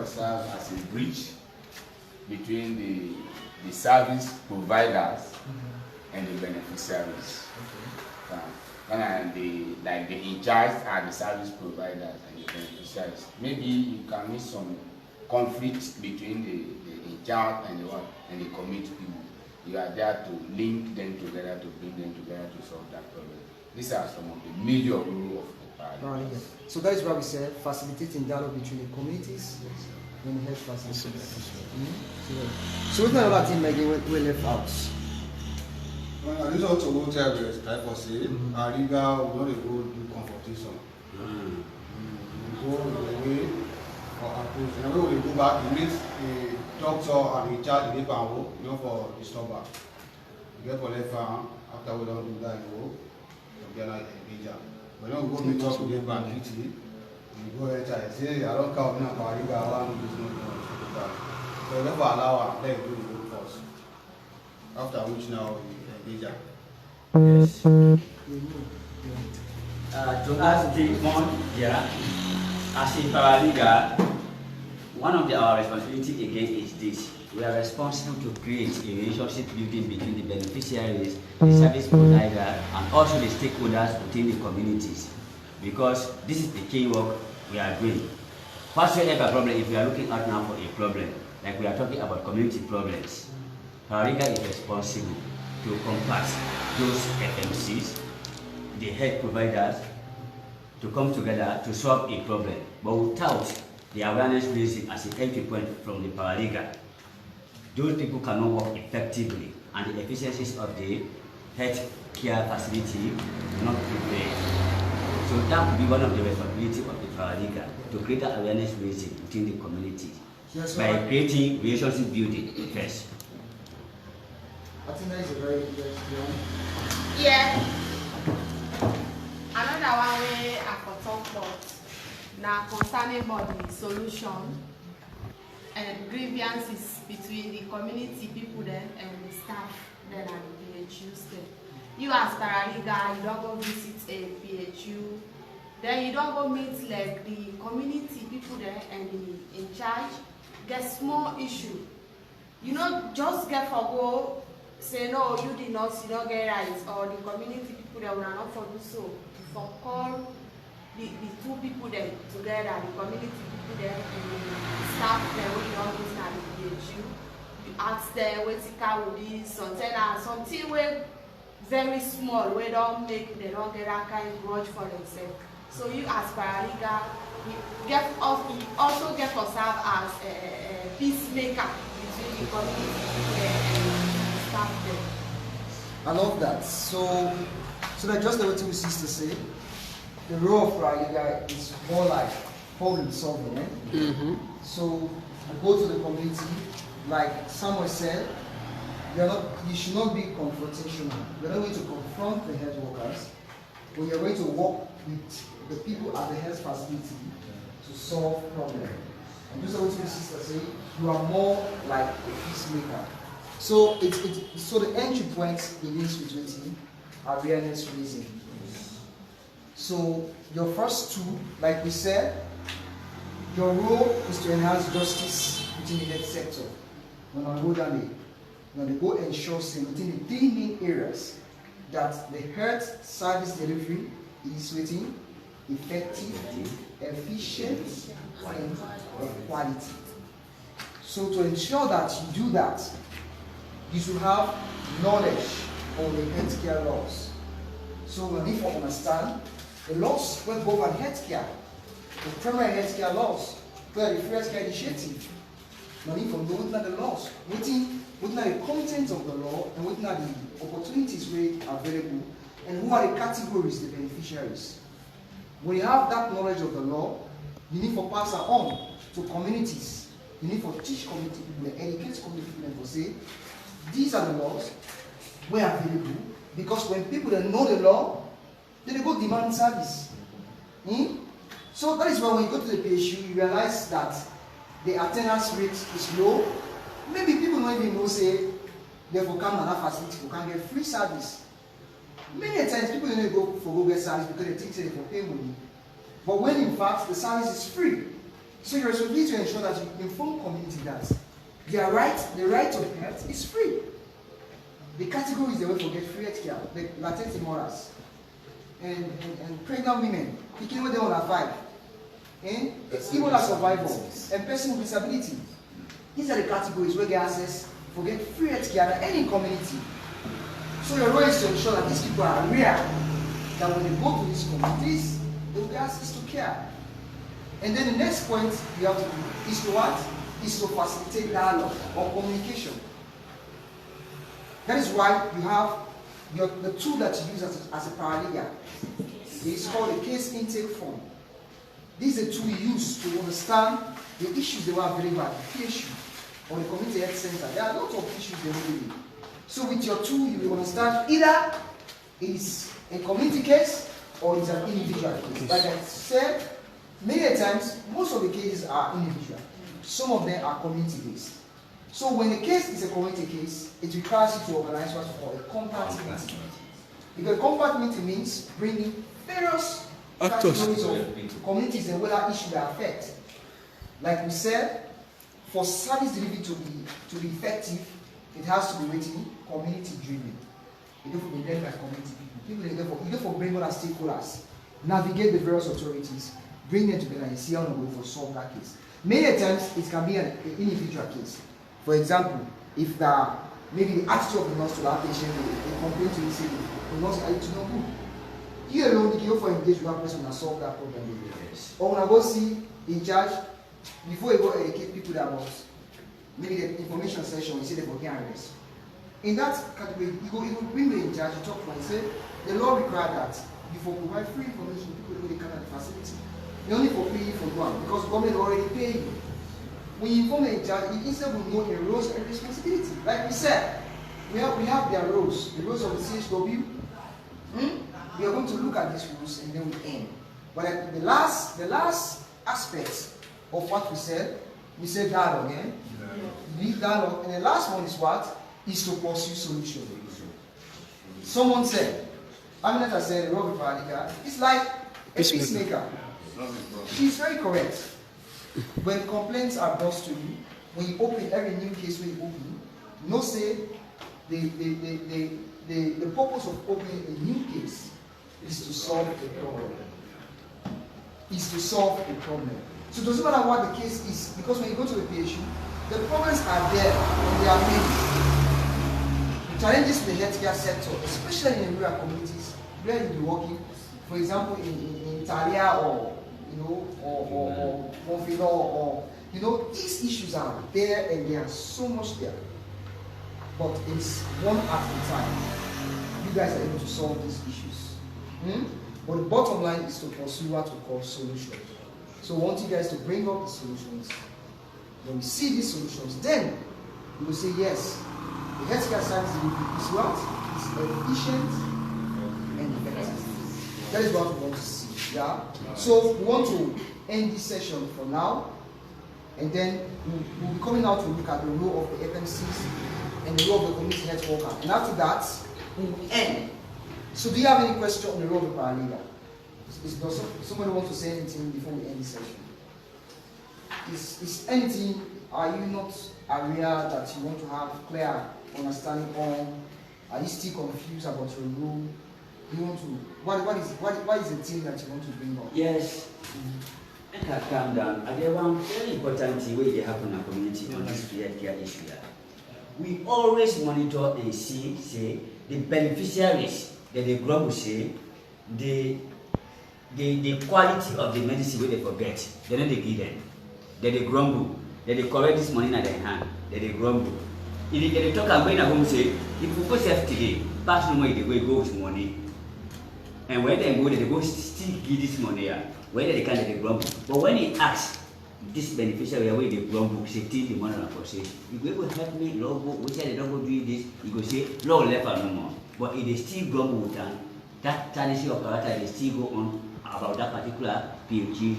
therefore serve as a bridge between the service providers and the beneficiaries. And the in charge are the service providers and the beneficiaries. Maybe you can meet some conflict between the in charge and the committee people. You are there to link them together, to bring them together to solve that problem. These are some of the major roles of the parliament. So that is why we said facilitating dialogue between the communities and the health facilities. So what's another thing again we left out? Well, this also go tell the type of say, Ariga will not go do confrontation. Go away or approach. And when we go back, you meet a doctor and in charge of the power, for disturber. You get for left hand, after we don't do that, you get like a major. But don't go meet up with the bank quickly. You go ahead and say, I don't come now for Ariga, I want to do something. So you never allow them to do the first. After which now, yes. To ask the point here, as a paralegal, one of our responsibility again is this. We are responsible to create a relationship building between the beneficiaries, the service provider, and also the stakeholders within the communities. Because this is the key work we are doing. Whatsoever problem, if we are looking out now for a problem, like we are talking about community problems, paralegal is responsible to compass those FMCs, the health providers, to come together to solve a problem, but without the awareness raising as an entry point from the paralegal, those people cannot work effectively, and the efficiencies of the health care facility will not prevail. So that would be one of the responsibilities of the paralegal, to create awareness raising within the community by creating relationship building first. I think that is a very good one. Yeah. Another one way I could talk about now concerning about the solution and grievances between the community people then and the staff then and the PHU then. You as paralegal, you don't go visit a PHU, then you don't go meet like the community people there and the in charge. Get small issue. You know, just get for go. Say no, you did not, you don't get right, or the community people that will not for do so. For call the two people there together, the community people there and the staff there, when you don't listen at the PHU, you ask them what you can with this, something where very small, where don't make, they don't get that kind of grudge for themselves. So you as paralegal, you also get to serve as a peacemaker between the community people there and I love that. So that just what you sister say, the role of paralegal is more like problem solving. So you go to the community, like Samuel said, you should not be confrontational. You're not going to confront the health workers, but you're going to work with the people at the health facility to solve problems. And just what your sister say, you are more like a peacemaker. So so the entry point begins with waiting, awareness raising. So your first two, like we said, your role is to enhance justice within the health sector. When I go down there, they go ensure within the three main areas that the health service delivery is within effective, efficient, and of quality. So to ensure that you do that, you should have knowledge on the healthcare laws. So we need to understand the laws when govern healthcare, the primary healthcare laws, where the free healthcare initiative. We need to know what are the laws, what are the contents of the law, and what are the opportunities where available, and who are the categories, the beneficiaries. When you have that knowledge of the law, you need to pass it on to communities. You need to teach community people, educate community people, and say, these are the laws where available, because when people don't know the law, then they go demand service. So that is why when you go to the PHU, you realize that the attendance rate is low. Maybe people don't even know, say, therefore come to that facility, you can get free service. Many times people don't go for get service because they think they for pay money. But when in fact the service is free, So your responsibility to ensure that you inform community that their right, the right of health is free. The category is the way to get free health care, the latent mothers and pregnant women, picking when they want to survive, and even as survivors and person with disability. These are the categories where they access for get free health care in any community. So your role is to ensure that these people are aware that when they go to these communities, they will get access to care. And then the next point you have to do is to what? Is to facilitate dialogue or communication. That is why you have the tool that you use as a paralegal. It's called a case intake form. This is a tool you use to understand the issues they were available at the PSU or the community health center. There are lots of issues they will be. So with your tool, you will understand either it's a community case or it's an individual case. Like I said, many times, most of the cases are individual. Some of them are community-based. So when a case is a community case, it requires you to organize what's called a compact meeting. Because a compact meeting means bringing various categories of communities and whether issues that affect. Like we said, for service delivery to be effective, it has to be written community driven. You don't be led by community people. You don't for bring other stakeholders, navigate the various authorities, bring them together and see how we will solve that case. Many times it can be an individual case. For example, if maybe the attitude of the nurse to that patient, they complain to you, say, the nurse are you to know good. You alone, you go for engage with that person and solve that problem. Yes. Or when I go see in charge, before you go educate people that was maybe the information session, you say they forget arrest. In that category, you bring the in charge, you talk to them, say, the law requires that you for provide free information to people who they can at the facility. You only for pay for one because government already pay you. When you inform the in charge, instead of know their roles and responsibility. Like we said, we have their roles, the roles of the CHW. We are going to look at these rules and then we end. But the last aspect of what we said dialogue, eh? Lead dialogue, and the last one is what? Is to pursue solution. Someone said, Aminata said, Robert Paralika, it's like a peacemaker. She's very correct. When complaints are brought to you, when you open every new case when you open, no say the purpose of opening a new case is to solve a problem. Is to solve a problem. So it doesn't matter what the case is, because when you go to the PSU, the problems are there and they are many. The challenges with the healthcare sector, especially in rural communities, where you'll be working, for example, in Italia or Confino or these issues are there and they are so much there. But it's one at a time. You guys are able to solve these issues. But the bottom line is to pursue what we call solutions. So we want you guys to bring up the solutions. When we see these solutions, then we will say yes, the healthcare service is what? It's efficient and effective. That is what we want to see. Yeah? So we want to end this session for now, and then we'll be coming out to look at the role of the FMCs and the role of the community health worker. And after that, we'll end. So do you have any question on the role of the paralegal? Does somebody want to say anything before we end this session? Is anything, are you not aware that you want to have clear understanding on? Are you still confused about your role? You want to, what is the thing that you want to bring up? Yes. Let her calm down. And there one very important thing where they happen in our community on this healthcare issue. We always monitor and see, say, the beneficiaries that they grow with, say, the quality of the medicine where they forget, then they give them. Then they grumble. Then they collect this money in their hand. Then they grumble. If they talk and going at home say, if we go safe today, pass no money, they go with money. And when they go, they go still give this money. When they can't, they grumble. But when he asks this beneficiary where they grumble, say, take the money and say, if you go help me, Lord, which they don't go do this, you go say, Lord, left her no more. But if they still grumble with them, that tendency of character, they still go on about that particular PhD.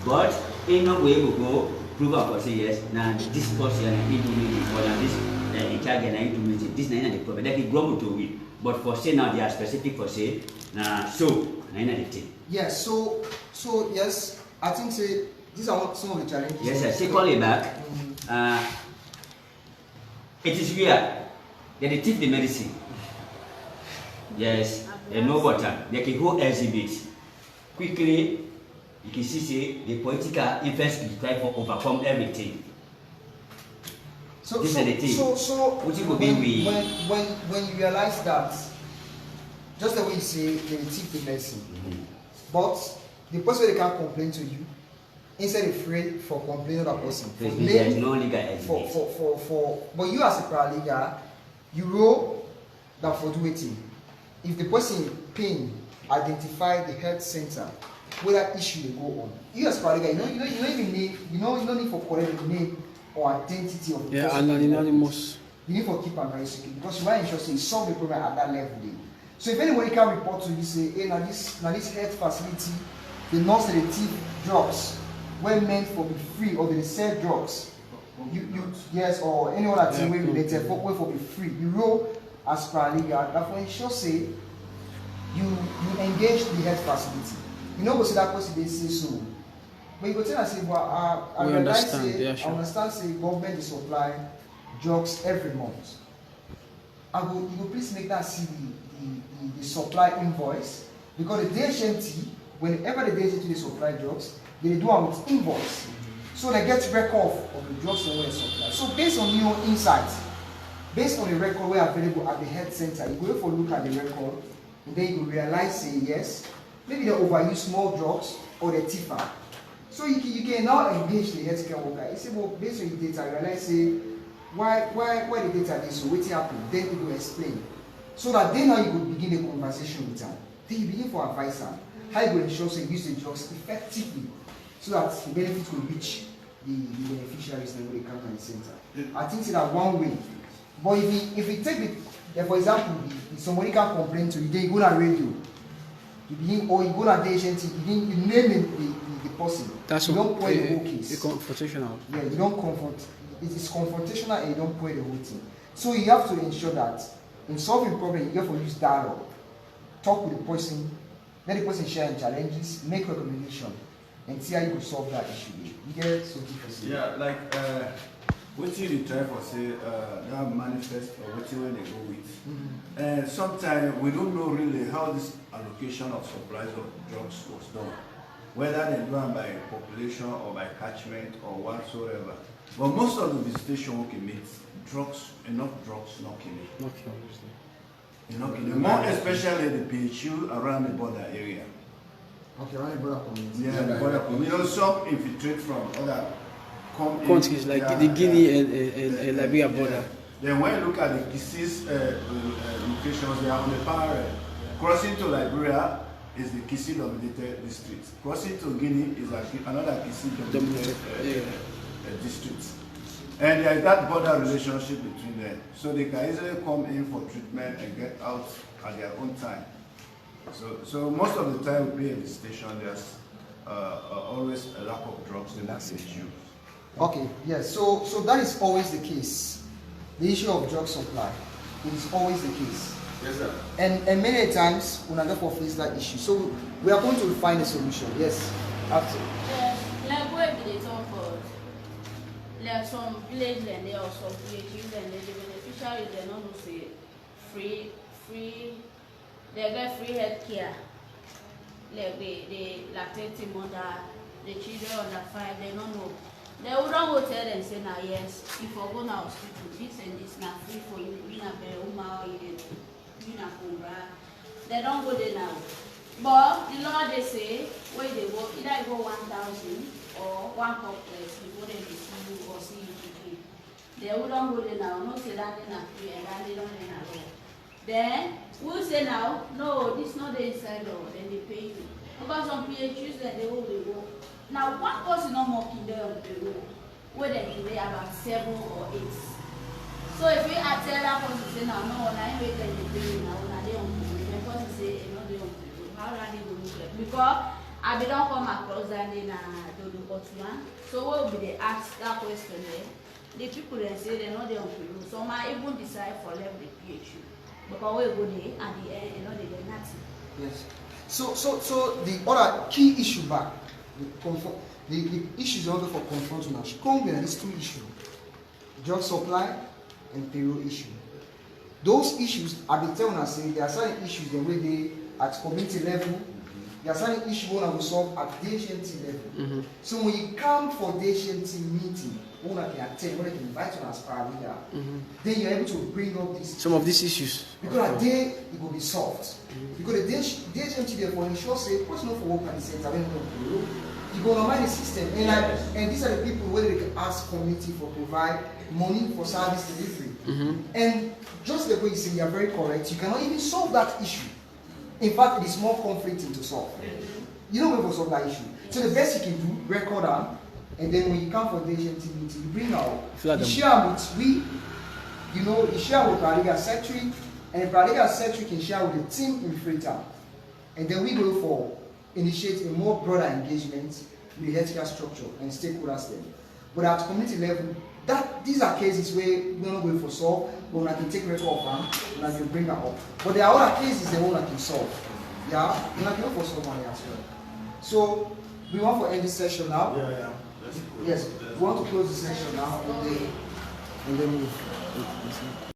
But in no way will go prove up or say yes, now this person and or this in charge and implementing this is the problem. That he grumble to it. But for say now they are specific for say now so the thing. Yes, so yes, I think say These are some of the challenges. Yes, sir. Secondly, back, it is rare that they take the medicine. Yes, and no water. They can go exhibit. Quickly, you can see the political influence is trying to overcome everything. So, this so, is the thing. so when you realize that, just the way you say, they will take the medicine, but the person they can't complain to you, instead of afraid for complaining to that person. There is no legal evidence. But you as a paralegal, you know that for doing if the person in pain identify the health center where that issue will go on. You as a paralegal, you don't even need, you don't need for correct the name or identity of the person. And anonymous. You need for keep an eye secret because you want to ensure say solve the problem at that level. So if anybody can report to you say, hey, now this health facility, the nurse and the thief drugs were meant for be free or they sell drugs. Yes, or any other thing where related for be free. You roll as paralegal, that for ensure say you engage the health facility. You know, go see that person they say so. But you go tell and say, well, I understand say government is supply drugs every month. You go please make that see the supply invoice because the DHMT, whenever the DHMT they supply drugs, they do it with invoice. So they get record of the drugs that were supplied. So based on your insights, based on the record we are available at the health center, you go for look at the record, and then you will realize say yes, maybe they overuse small drugs or they tipper. So you can now engage the healthcare worker. You say, well, based on the data, you realize say why the data is so what happened? Then you will explain. So that then now you will begin a conversation with them. Then you begin for advice them. How you will ensure say use the drugs effectively so that the benefits will reach the beneficiaries that will come to the center. I think that one way. But if you take the, for example, if somebody can complain to you, then you go on radio, you begin, or you go on the agency, you name the person. That's you don't point the whole case. It's confrontational. Yeah, you don't confront. It is confrontational and you don't point the whole thing. So you have to ensure that in solving problems, you have to use dialogue. Talk with the person, let the person share challenges, make recommendations, and see how you could solve that issue. You get something for say? Yeah, like what you try for say that manifest or what you they go with. Sometimes we don't know really how this allocation of supplies of drugs was done. Whether they do it by population or by catchment or whatsoever. But most of the visitation we can meet drugs, enough drugs not killing. Not killing. Not killing. More especially the PHU around the border area. Okay, around the border community. Yeah, the border community. You know, some infiltrate from other countries like the Guinea and Liberia border. Then when you look at the Kisses locations, they are on the parallel. Crossing to Liberia is the Kissi dominated district. Crossing to Guinea is another Kissi dominated district. And there is that border relationship between them. So they can easily come in for treatment and get out at their own time. So most of the time we pay a visitation, there's always a lack of drugs in that issue. Okay, yes, so that is always the case. The issue of drug supply, it is always the case. Yes, sir. And many times we never face that issue. So we are going to find a solution. Yes, absolutely. Like where they talk about, like some village and they also villages and the beneficiaries they don't say free, they get free health care. Like the lactating mother, the children under 5, they don't know. They wouldn't go tell them say now yes, if you go now hospital, this and this now free for you, you na Beruma or you na Kumbra. They don't go there now. But the law they say where they go, either you go 1,000 or 1 complex before they see you or see you today. They wouldn't go there now, no say that they not free and that they don't know. Then we'll say now, no, this not the inside law, then they pay you. Because some PHUs that they will go. Now one person not more in there on the road, where they delay about 7 or 8. So if we tell that person say now no, I ain't waiting to pay you now, they on the road. The person say no, they on the road. How are they going to look like? Because I be don't come across that in Otuan. So what will be the ask that question there? The people then say they know they on the road. So I even decide for level the PHU. Because we go there at the end, you know they get nothing. Yes. So the other key issue back, The issues also for confronting us. Colombia is 2 issues: drug supply and payroll issue. Those issues, I've been telling us, there are certain issues the way they at community level, there are certain issues we want to solve at DHNT level. So when you come for DHNT meeting, when I can attend, when I can invite you as paralegal, then you're able to bring up these Some of these issues. because at day it will be solved. Because the DHNT therefore ensure say, what's not for work at the center, when you go normalize the system. And like, and these are the people where they can ask community for provide money for service delivery. And just the way you say, you are very correct, you cannot even solve that issue. In fact, it is more conflicting to solve. You don't able to solve that issue. So the best you can do, record them, and then when you come for the DHNT meeting, you bring out, you share with you share with paralegal secretary, and the paralegal secretary can share with the team in Freetown. And then we go for initiate a more broader engagement with the healthcare structure and stakeholders there. But at community level, these are cases where we're not going for solve, but when I can take record of them, and I can bring them up. But there are other cases that one I can solve. Yeah, and I can look for someone as well. So we want to end this session now. Yes, we want to close the session now, and then move.